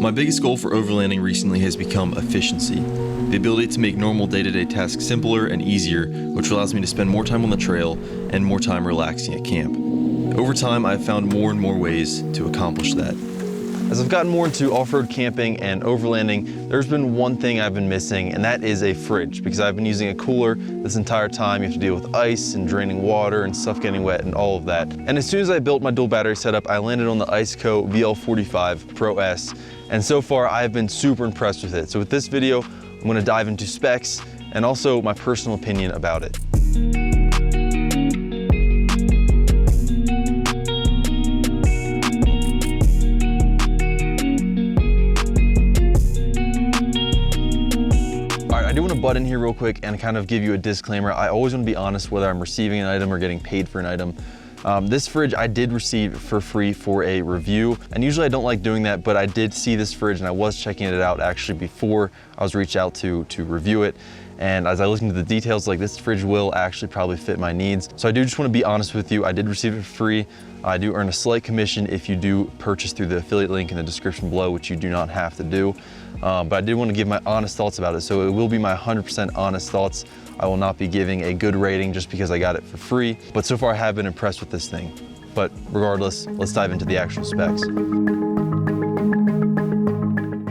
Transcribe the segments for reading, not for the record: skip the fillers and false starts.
My biggest goal for overlanding recently has become efficiency. The ability to make normal day-to-day tasks simpler and easier, which allows me to spend more time on the trail and more time relaxing at camp. Over time, I've found more and more ways to accomplish that. As I've gotten more into off-road camping and overlanding, there's been one thing I've been missing, and that is a fridge, because I've been using a cooler this entire time. You have to deal with ice and draining water and stuff getting wet and all of that. And as soon as I built my dual battery setup, I landed on the ICECO VL45 ProS, and so far I've been super impressed with it. So with this video, I'm going to dive into specs and also my personal opinion about it. I do want to butt in here real quick and kind of give you a disclaimer. I always want to be honest whether I'm receiving an item or getting paid for an item. This fridge I did receive for free for a review, and usually I don't like doing that, but I did see this fridge and I was checking it out actually before I was reached out to review it. And as I look into the details, like, this fridge will actually probably fit my needs. So I do just want to be honest with you. I did receive it for free. I do earn a slight commission if you do purchase through the affiliate link in the description below, which you do not have to do. But I did want to give my honest thoughts about it. So it will be my 100% honest thoughts. I will not be giving a good rating just because I got it for free. But so far I have been impressed with this thing. But regardless, let's dive into the actual specs.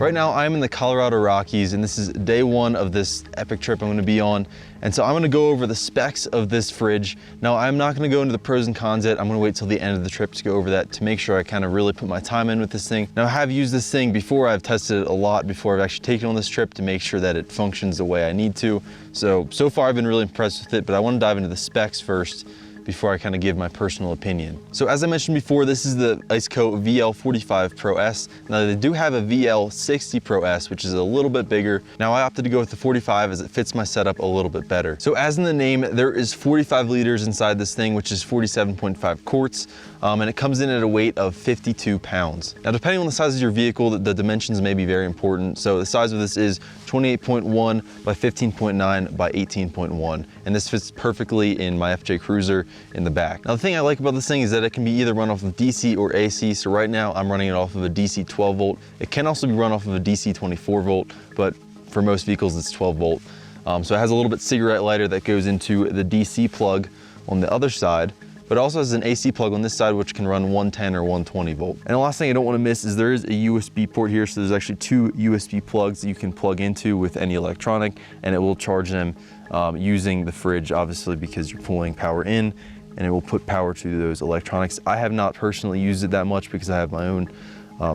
Right now, I'm in the Colorado Rockies, and this is day one of this epic trip I'm gonna be on. And so I'm gonna go over the specs of this fridge. Now, I'm not gonna go into the pros and cons yet. I'm gonna wait till the end of the trip to go over that to make sure I kind of really put my time in with this thing. Now, I have used this thing before. I've tested it a lot before I've actually taken on this trip to make sure that it functions the way I need to. So far I've been really impressed with it, but I wanna dive into the specs first before I kind of give my personal opinion. So as I mentioned before, this is the ICECO VL45 ProS. Now, they do have a VL60 ProS, which is a little bit bigger. Now, I opted to go with the 45 as it fits my setup a little bit better. So as in the name, there is 45 liters inside this thing, which is 47.5 quarts, and it comes in at a weight of 52 pounds. Now, depending on the size of your vehicle, the dimensions may be very important. So the size of this is 28.1 by 15.9 by 18.1, and this fits perfectly in my FJ Cruiser in the back. Now, the thing I like about this thing is that it can be either run off of DC or AC. So right now I'm running it off of a DC 12 volt. It can also be run off of a DC 24 volt, but for most vehicles it's 12 volt. So it has a little bit cigarette lighter that goes into the DC plug on the other side, but it also has an AC plug on this side, which can run 110 or 120 volt. And the last thing I don't want to miss is there is a USB port here. So there's actually two USB plugs that you can plug into with any electronic, and it will charge them using the fridge, obviously, because you're pulling power in, and it will put power to those electronics. I have not personally used it that much because I have my own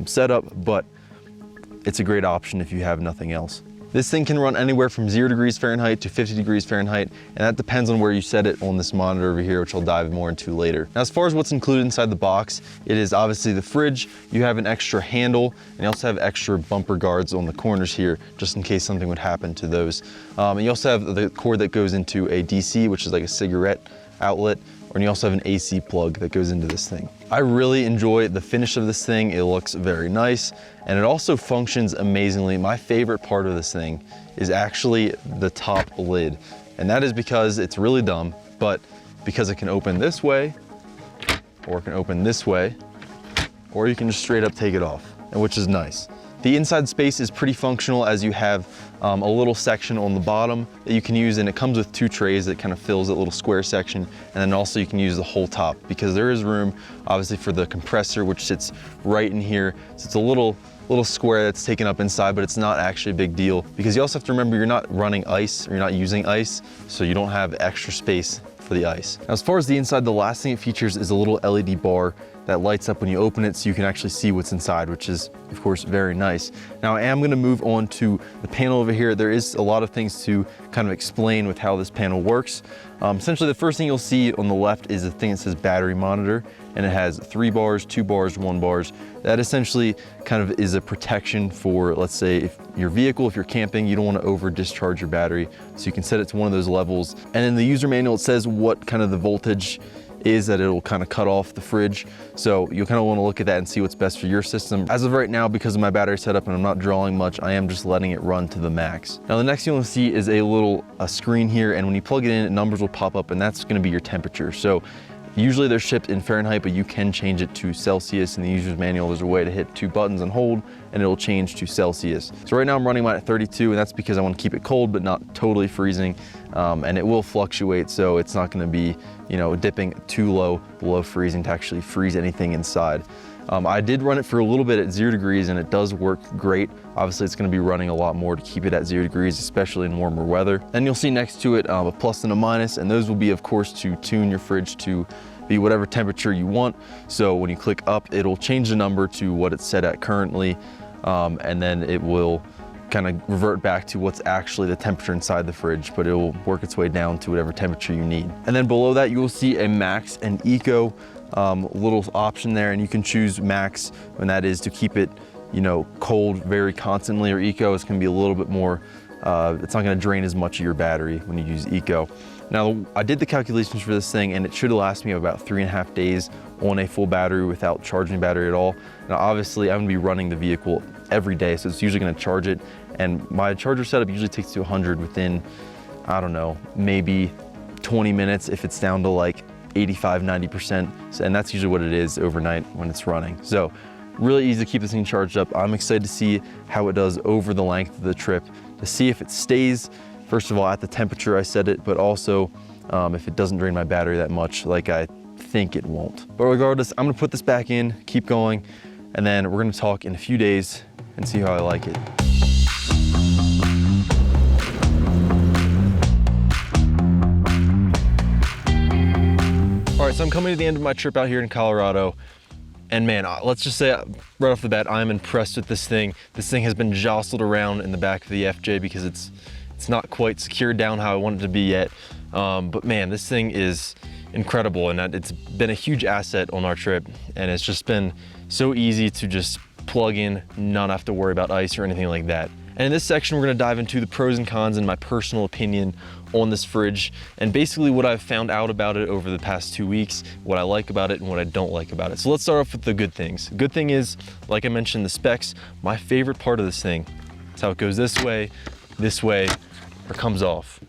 setup, but it's a great option if you have nothing else. This thing can run anywhere from 0 degrees Fahrenheit to 50 degrees Fahrenheit, and that depends on where you set it on this monitor over here, which I'll dive more into later. Now, as far as what's included inside the box, it is obviously the fridge. You have an extra handle, and you also have extra bumper guards on the corners here, just in case something would happen to those. And you also have the cord that goes into a DC, which is like a cigarette outlet, and you also have an AC plug that goes into this thing. I really enjoy the finish of this thing. It looks very nice, and it also functions amazingly. My favorite part of this thing is actually the top lid, and that is because it's really dumb, but because it can open this way, or it can open this way, or you can just straight up take it off, and which is nice. The inside space is pretty functional, as you have a little section on the bottom that you can use, and it comes with 2 trays that kind of fills that little square section, and then also you can use the whole top because there is room obviously for the compressor, which sits right in here. So it's a little square that's taken up inside, but it's not actually a big deal because you also have to remember you're not running ice, or you're not using ice, so you don't have extra space for the ice. Now, as far as the inside, the last thing it features is a little LED bar that lights up when you open it so you can actually see what's inside, which is of course very nice. Now, I am gonna move on to the panel over here. There is a lot of things to kind of explain with how this panel works. Essentially, the first thing you'll see on the left is a thing that says battery monitor, and it has 3 bars, 2 bars, 1 bars. That essentially kind of is a protection for, let's say, if your vehicle, if you're camping, you don't want to over discharge your battery. So you can set it to one of those levels. And in the user manual, it says what kind of the voltage is that it'll kind of cut off the fridge. So you'll kind of want to look at that and see what's best for your system. As of right now, because of my battery setup and I'm not drawing much, I am just letting it run to the max. Now, the next thing you'll see is a screen here, and when you plug it in, numbers will pop up, and that's going to be your temperature. So Usually they're shipped in Fahrenheit, but you can change it to Celsius. In the user's manual, there's a way to hit 2 buttons and hold, and it'll change to Celsius. So right now I'm running mine at 32, and that's because I want to keep it cold, but not totally freezing. And it will fluctuate, so it's not going to be, you know, dipping too low below freezing to actually freeze anything inside. I did run it for a little bit at 0 degrees, and it does work great. Obviously, it's going to be running a lot more to keep it at 0 degrees, especially in warmer weather. Then you'll see next to it a plus and a minus, and those will be, of course, to tune your fridge to be whatever temperature you want. So when you click up, it'll change the number to what it's set at currently, and then it will kind of revert back to what's actually the temperature inside the fridge, but it will work its way down to whatever temperature you need. And then below that, you will see a max and eco little option there, and you can choose max, and that is to keep it, you know, cold very constantly, or eco is going to be a little bit more, it's not going to drain as much of your battery when you use eco. Now, I did the calculations for this thing, and it should last me about 3.5 days on a full battery without charging the battery at all. Now, obviously, I'm going to be running the vehicle every day, so it's usually going to charge it, and my charger setup usually takes to 100 within, I don't know, maybe 20 minutes if it's down to like 85–90%, and that's usually what it is overnight when it's running. So really easy to keep this thing charged up. I'm excited to see how it does over the length of the trip, to see if it stays, first of all, at the temperature I set it, but also if it doesn't drain my battery that much like I think it won't. But regardless, I'm gonna put this back in, keep going, and then we're gonna talk in a few days and see how I like it. All right, so I'm coming to the end of my trip out here in Colorado, and man, let's just say right off the bat, I'm impressed with this thing. This thing has been jostled around in the back of the FJ because it's not quite secured down how I want it to be yet. But man, this thing is incredible, and it's been a huge asset on our trip, and it's just been so easy to just plug in, not have to worry about ice or anything like that. And in this section, we're gonna dive into the pros and cons and my personal opinion on this fridge, and basically what I've found out about it over the past 2 weeks, what I like about it and what I don't like about it. So let's start off with the good things. Good thing is, like I mentioned, the specs. My favorite part of this thing is how it goes this way, or comes off.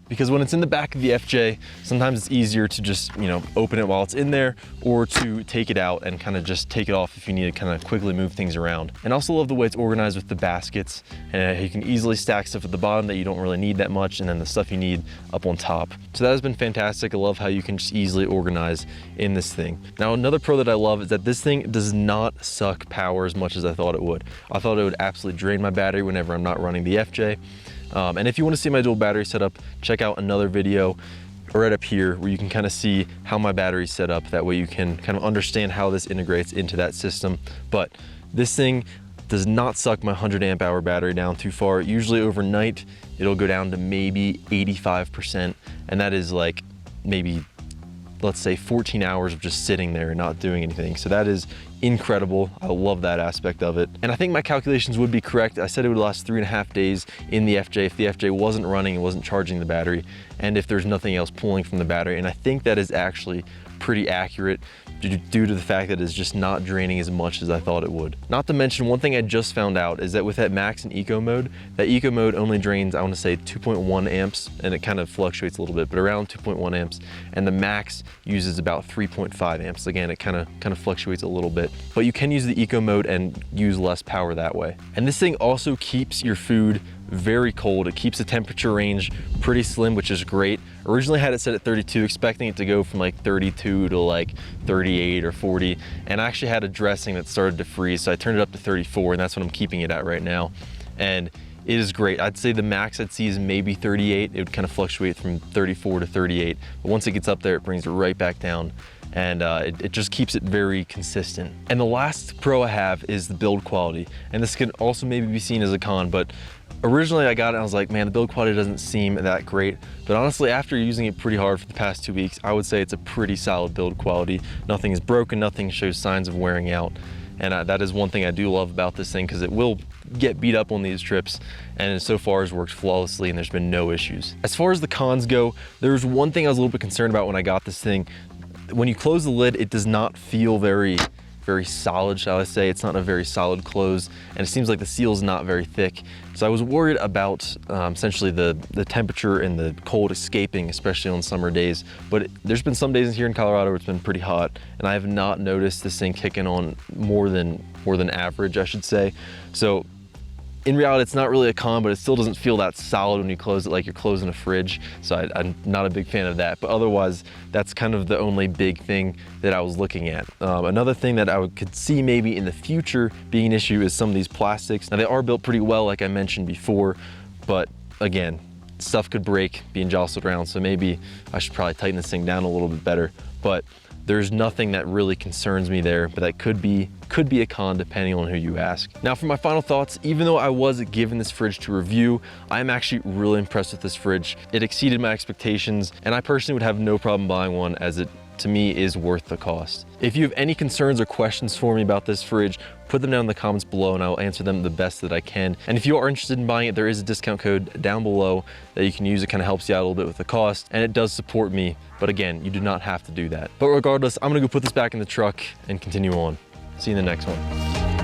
Because when it's in the back of the FJ, sometimes it's easier to just, you know, open it while it's in there, or to take it out and kind of just take it off if you need to kind of quickly move things around. And I also love the way it's organized with the baskets, and you can easily stack stuff at the bottom that you don't really need that much, and then the stuff you need up on top. So that has been fantastic. I love how you can just easily organize in this thing. Now, another pro that I love is that this thing does not suck power as much as I thought it would. I thought it would absolutely drain my battery whenever I'm not running the FJ. And if you want to see my dual battery setup, check out another video right up here where you can kind of see how my battery's set up. That way you can kind of understand how this integrates into that system. But this thing does not suck my 100 amp hour battery down too far. Usually overnight, it'll go down to maybe 85%. And that is like maybe, let's say 14 hours of just sitting there and not doing anything. So that is incredible. I love that aspect of it. And I think my calculations would be correct. I said it would last 3.5 days in the FJ if the FJ wasn't running and wasn't charging the battery, and if there's nothing else pulling from the battery. And I think that is actually pretty accurate due to the fact that it's just not draining as much as I thought it would. Not to mention, one thing I just found out is that with that max and eco mode, that eco mode only drains, I want to say 2.1 amps, and it kind of fluctuates a little bit, but around 2.1 amps, and the max uses about 3.5 amps. Again, it kind of fluctuates a little bit, but you can use the eco mode and use less power that way. And this thing also keeps your food very cold. It keeps the temperature range pretty slim, which is great. Originally had it set at 32, expecting it to go from like 32 to like 38 or 40, and I actually had a dressing that started to freeze, so I turned it up to 34, and that's what I'm keeping it at right now. And it is great. I'd say the max I'd see is maybe 38. It would kind of fluctuate from 34 to 38, but once it gets up there, it brings it right back down, and it just keeps it very consistent. And the last pro I have is the build quality, and this could also maybe be seen as a con, but originally I got it and I was like, man, the build quality doesn't seem that great. But honestly, after using it pretty hard for the past 2 weeks, I would say it's a pretty solid build quality. Nothing is broken, nothing shows signs of wearing out. And that is one thing I do love about this thing, because it will get beat up on these trips, and so far has worked flawlessly, and there's been no issues. As far as the cons go, there's one thing I was a little bit concerned about when I got this thing. When you close the lid, it does not feel very very solid, shall I say. It's not a very solid close, and it seems like the seal is not very thick. So I was worried about essentially the temperature and the cold escaping, especially on summer days. But there's been some days here in Colorado where it's been pretty hot, and I have not noticed this thing kicking on more than average, I should say. So in reality, it's not really a con, but it still doesn't feel that solid when you close it like you're closing a fridge. So I'm not a big fan of that. But otherwise, that's kind of the only big thing that I was looking at. Another thing that I could see maybe in the future being an issue is some of these plastics. Now, they are built pretty well, like I mentioned before, but again, stuff could break being jostled around. So maybe I should probably tighten this thing down a little bit better. But there's nothing that really concerns me there, but that could be a con depending on who you ask. Now for my final thoughts, even though I was given this fridge to review, I am actually really impressed with this fridge. It exceeded my expectations, and I personally would have no problem buying one, as it to me is worth the cost. If you have any concerns or questions for me about this fridge, put them down in the comments below and I will answer them the best that I can. And if you are interested in buying it, there is a discount code down below that you can use. It kind of helps you out a little bit with the cost, and it does support me. But again, you do not have to do that. But regardless, I'm gonna go put this back in the truck and continue on. See you in the next one.